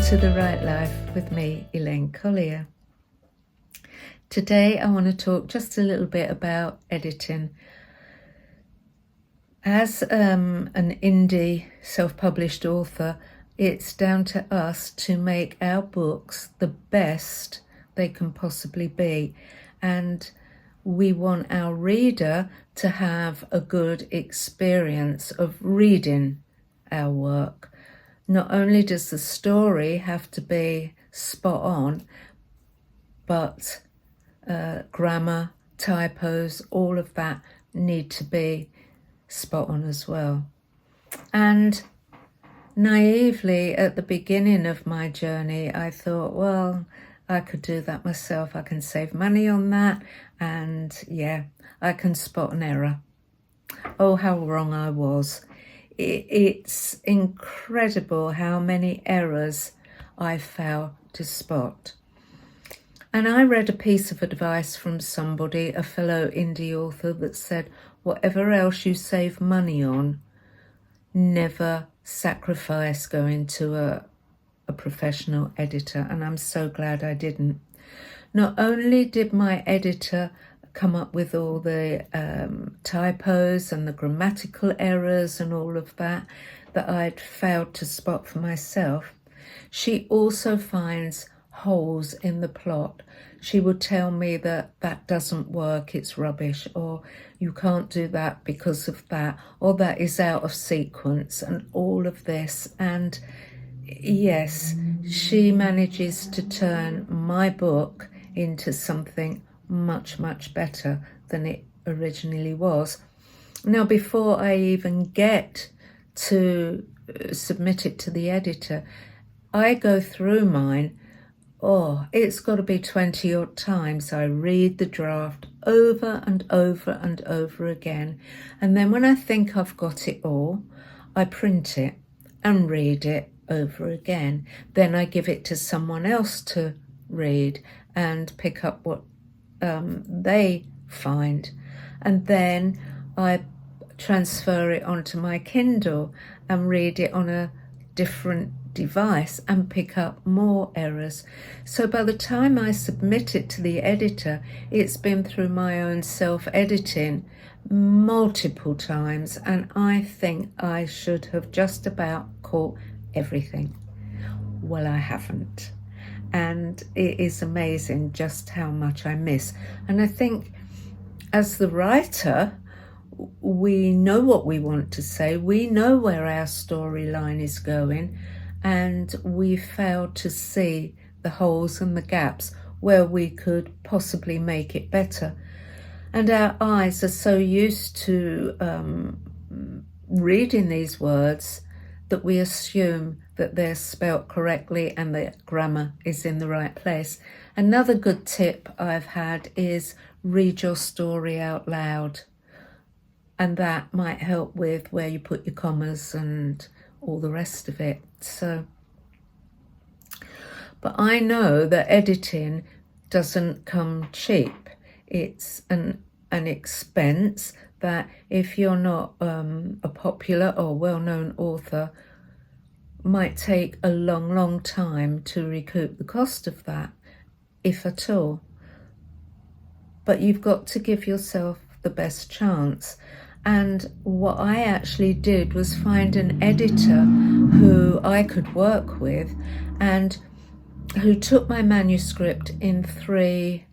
to The Right Life with me, Elaine Collier. Today I want to talk just a little bit about editing. As an indie self-published author, it's down to us to make our books the best they can possibly be, and we want our reader to have a good experience of reading our work. Not only does the story have to be spot on, but grammar, typos, all of that need to be spot on as well. And naively, at the beginning of my journey, I thought, well, I could do that myself. I can save money on that, and yeah, I can spot an error. Oh, how wrong I was. It's incredible how many errors I fail to spot. And I read a piece of advice from somebody, a fellow indie author, that said, whatever else you save money on, never sacrifice going to a professional editor. And I'm so glad I didn't. Not only did my editor come up with all the typos and the grammatical errors and all of that I'd failed to spot for myself, she also finds holes in the plot. She would tell me that doesn't work, it's rubbish, or you can't do that because of that, or that is out of sequence, and all of this. And yes, she manages to turn my book into something much, much better than it originally was. Now, before I even get to submit it to the editor, I go through mine. Oh, it's got to be 20 odd times. I read the draft over and over and over again. And then when I think I've got it all, I print it and read it over again. Then I give it to someone else to read and pick up what they find. And then I transfer it onto my Kindle and read it on a different device and pick up more errors. So by the time I submit it to the editor, it's been through my own self-editing multiple times, and I think I should have just about caught everything. Well, I haven't. And it is amazing just how much I miss. And I think as the writer, we know what we want to say. We know where our storyline is going, and we failed to see the holes and the gaps where we could possibly make it better. And our eyes are so used to reading these words that we assume that they're spelt correctly and the grammar is in the right place. Another good tip I've had is read your story out loud. And that might help with where you put your commas and all the rest of it. So, but I know that editing doesn't come cheap. It's an expense that if you're not a popular or well-known author, might take a long, long time to recoup the cost of that, if at all. But you've got to give yourself the best chance. And what I actually did was find an editor who I could work with and who took my manuscript in 3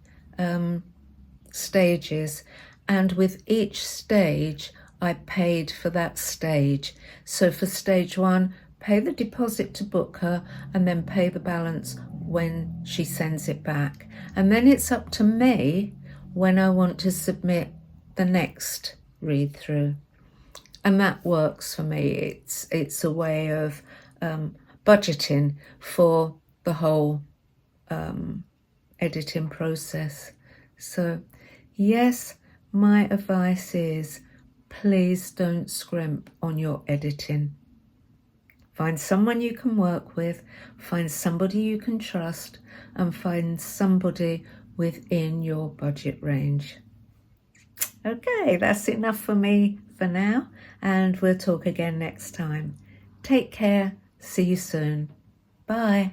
stages. And with each stage, I paid for that stage. So for stage 1, pay the deposit to book her and then pay the balance when she sends it back. And then it's up to me when I want to submit the next read through. And that works for me. It's a way of budgeting for the whole editing process. So yes, my advice is please don't scrimp on your editing. Find someone you can work with, find somebody you can trust, and find somebody within your budget range. Okay, that's enough for me for now, and we'll talk again next time. Take care. See you soon. Bye.